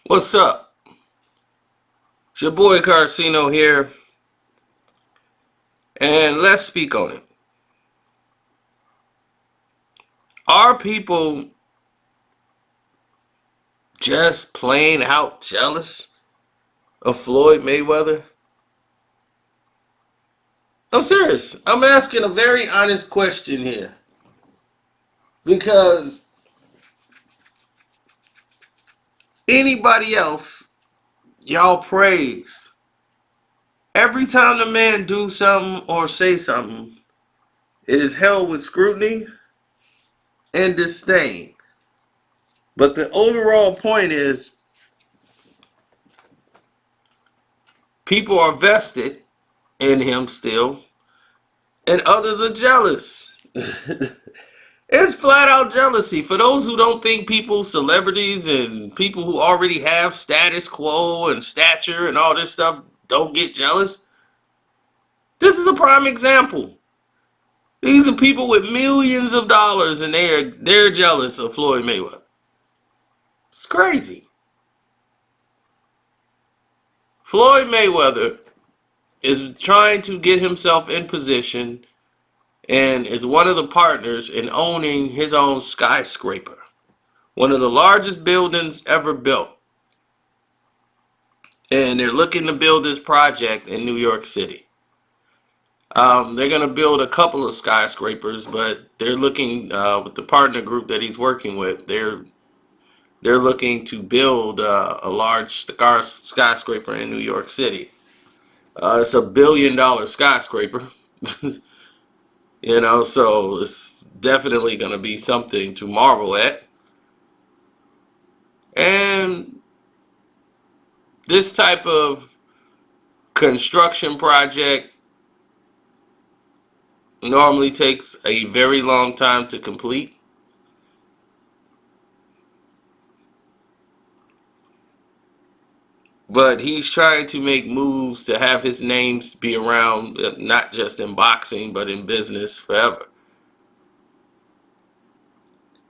What's up? It's your boy Carcino here, and let's speak on it. Are people just plain out jealous of Floyd Mayweather? I'm serious. I'm asking a very honest question here because anybody else y'all praise every time the man do something or say something, it is held with scrutiny and disdain. But the overall point is people are vested in him still, and others are jealous. It's flat out jealousy. For those who don't think people, celebrities, and people who already have status quo and stature and all this stuff don't get jealous, this is a prime example. These are people with millions of dollars and they're jealous of Floyd Mayweather. It's crazy. Floyd Mayweather is trying to get himself in position and is one of the partners in owning his own skyscraper, one of the largest buildings ever built. And they're looking to build this project in New York City. They're going to build a couple of skyscrapers, but they're looking with the partner group that he's working with. They're looking to build a large skyscraper in New York City. It's $1 billion skyscraper, so it's definitely going to be something to marvel at. And this type of construction project normally takes a very long time to complete. But he's trying to make moves to have his names be around, not just in boxing, but in business forever.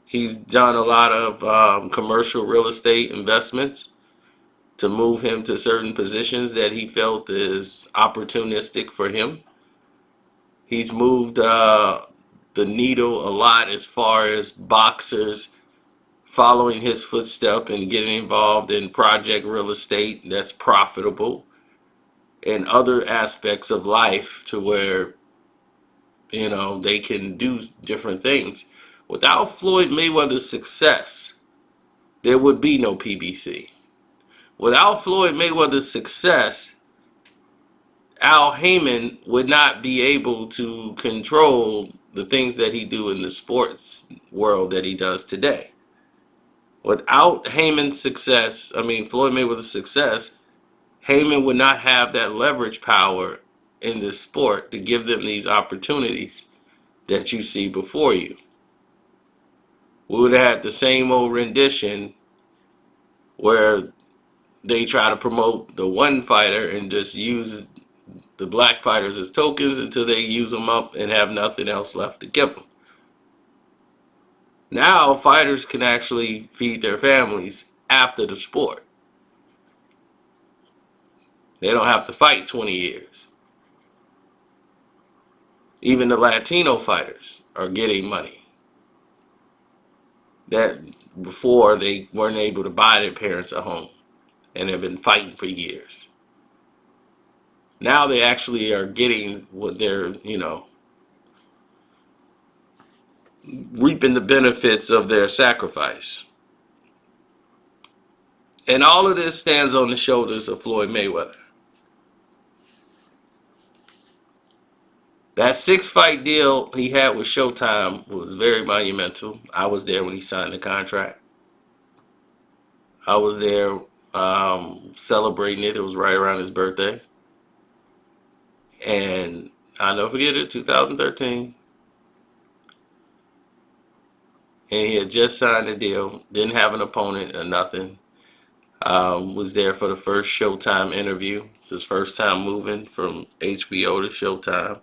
He's done a lot of commercial real estate investments to move him to certain positions that he felt is opportunistic for him. He's moved the needle a lot as far as boxers following his footsteps and getting involved in project real estate that's profitable and other aspects of life to where they can do different things. Without Floyd Mayweather's success, there would be no PBC. Without Floyd Mayweather's success, Al Heyman would not be able to control the things that he do in the sports world that he does today. Without Heyman's success, Floyd Mayweather's success, Heyman would not have that leverage power in this sport to give them these opportunities that you see before you. We would have had the same old rendition where they try to promote the one fighter and just use the black fighters as tokens until they use them up and have nothing else left to give them. Now fighters can actually feed their families after the sport. They don't have to fight 20 years. Even the Latino fighters are getting money that before they weren't able to buy their parents a home and have been fighting for years. Now they actually are getting what they're, reaping the benefits of their sacrifice. And all of this stands on the shoulders of Floyd Mayweather. That 6-fight deal he had with Showtime was very monumental. I was there when he signed the contract. I was there celebrating it. It was right around his birthday. And I'll never forget it, 2013. And he had just signed the deal, didn't have an opponent or nothing. Was there for the first Showtime interview. It's his first time moving from HBO to Showtime.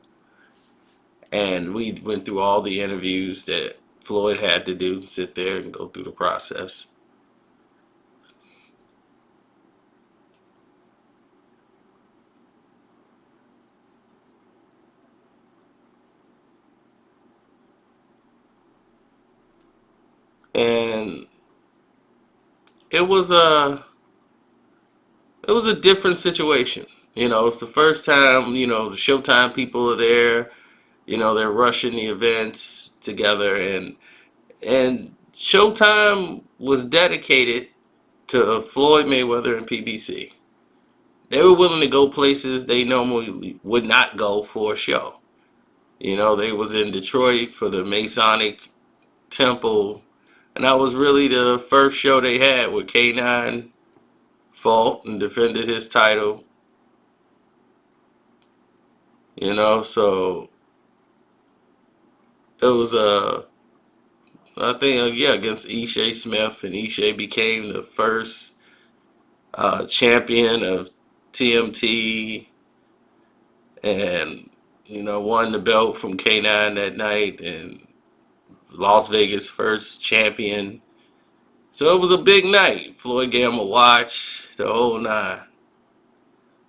And we went through all the interviews that Floyd had to do, sit there and go through the process. and it was a it was a different situation. It's the first time. The Showtime people are there. They're rushing the events together, and Showtime was dedicated to Floyd Mayweather and PBC. They were willing to go places they normally would not go for a show. They was in Detroit for the Masonic Temple, and that was really the first show they had where K9 fought and defended his title. So it was I think yeah, against Ishe Smith, and Ishe became the first champion of TMT, and won the belt from K9 that night, and Las Vegas first champion. So it was a big night. Floyd gave him a watch, the whole nine.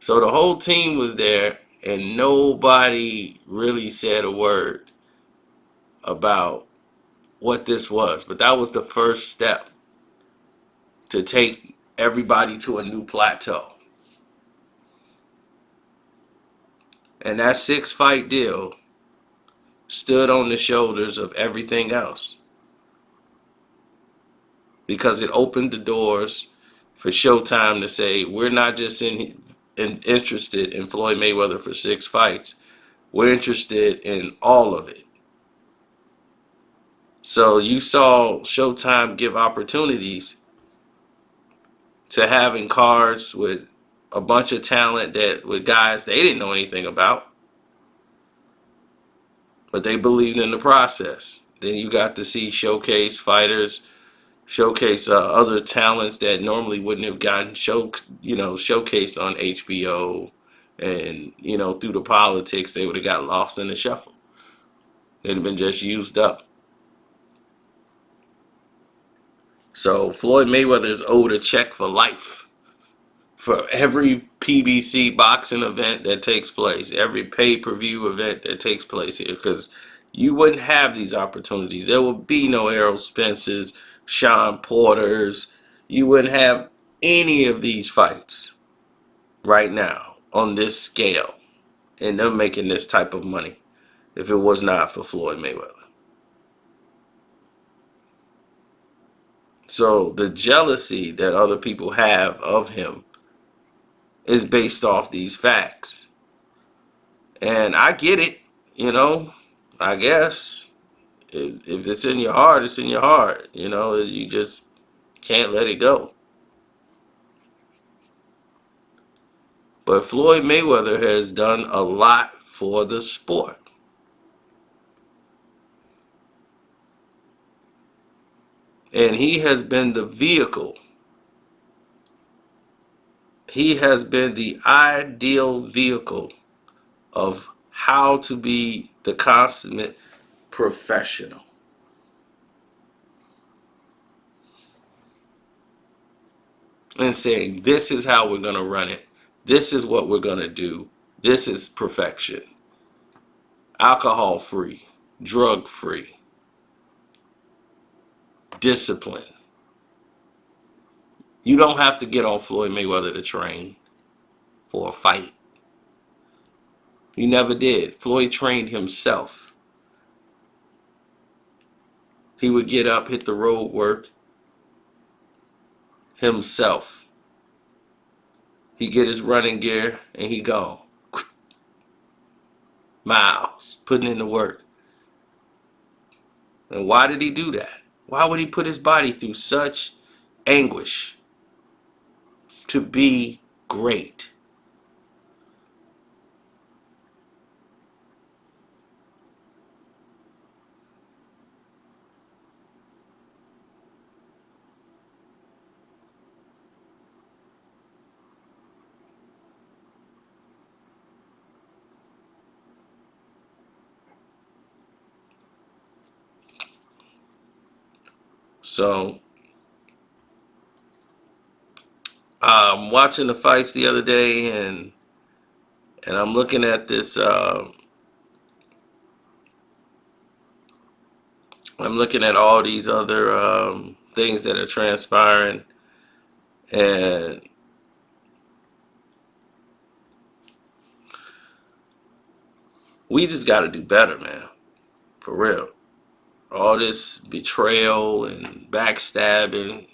So the whole team was there, and nobody really said a word about what this was. But that was the first step to take everybody to a new plateau. And that 6-fight deal stood on the shoulders of everything else, because it opened the doors for Showtime to say, we're not just interested in Floyd Mayweather for 6 fights. We're interested in all of it. So you saw Showtime give opportunities to having cards with a bunch of talent, that with guys they didn't know anything about, but they believed in the process. Then you got to see showcase fighters, showcase other talents that normally wouldn't have gotten showcased on HBO, and through the politics they would have got lost in the shuffle. They'd have been just used up. So Floyd Mayweather is owed a check for life for every PBC boxing event that takes place, every pay-per-view event that takes place here, because you wouldn't have these opportunities. There would be no Errol Spence's, Sean Porter's. You wouldn't have any of these fights right now on this scale, and them making this type of money, if it was not for Floyd Mayweather. So the jealousy that other people have of him is based off these facts. And I get it, I guess. If it's in your heart, it's in your heart. You just can't let it go. But Floyd Mayweather has done a lot for the sport. And he has been the vehicle. He has been the ideal vehicle of how to be the consummate professional. And saying, this is how we're going to run it. This is what we're going to do. This is perfection. Alcohol free, drug free, discipline. You don't have to get on Floyd Mayweather to train for a fight. He never did. Floyd trained himself. He would get up, hit the road work himself. He get his running gear and he go. Miles, putting in the work. And why did he do that? Why would he put his body through such anguish to be great? So, I'm watching the fights the other day, and I'm looking at this I'm looking at all these other things that are transpiring, and we just got to do better, man. For real. All this betrayal and backstabbing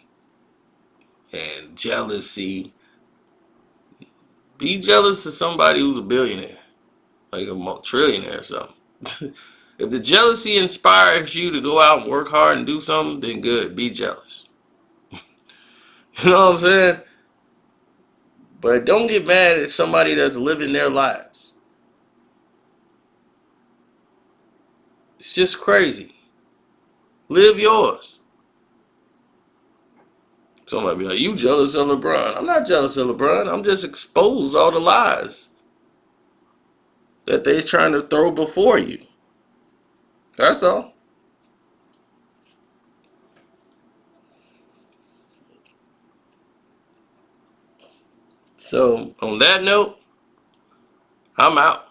and jealousy. Be jealous of somebody who's a billionaire, like a trillionaire or something. If the jealousy inspires you to go out and work hard and do something, then good. Be jealous. You know what I'm saying? But don't get mad at somebody that's living their lives. It's just crazy. Live yours. Somebody be like, you jealous of LeBron. I'm not jealous of LeBron. I'm just expose all the lies that they're trying to throw before you. That's all. So on that note, I'm out.